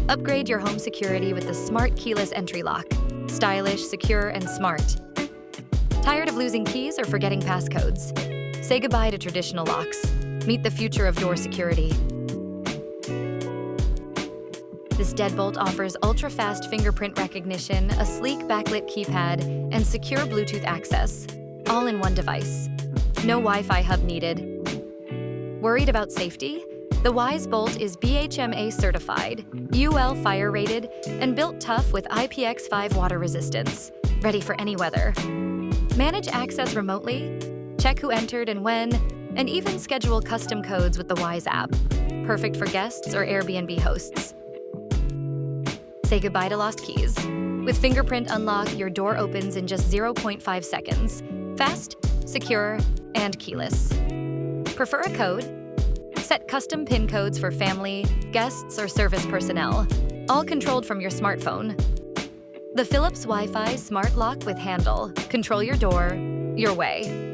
Upgrade your home security with the smart keyless entry lock. Stylish, secure, and smart. Tired of losing keys or forgetting passcodes? Say goodbye to traditional locks. Meet the future of door security. This deadbolt offers ultra-fast fingerprint recognition, a sleek backlit keypad, and secure Bluetooth access, all in one device. No Wi-Fi hub needed. Worried about safety? The Wyze Bolt is BHMA certified, UL fire rated, and built tough with IPX5 water resistance, ready for any weather. Manage access remotely, check who entered and when, and even schedule custom codes with the Wyze app, perfect for guests or Airbnb hosts. Say goodbye to lost keys. With Fingerprint Unlock, your door opens in just 0.5 seconds. Fast, secure, and keyless. Prefer a code? Set custom PIN codes for family, guests, or service personnel, all controlled from your smartphone. The Philips Wi-Fi Smart Lock with handle. Control your door your way.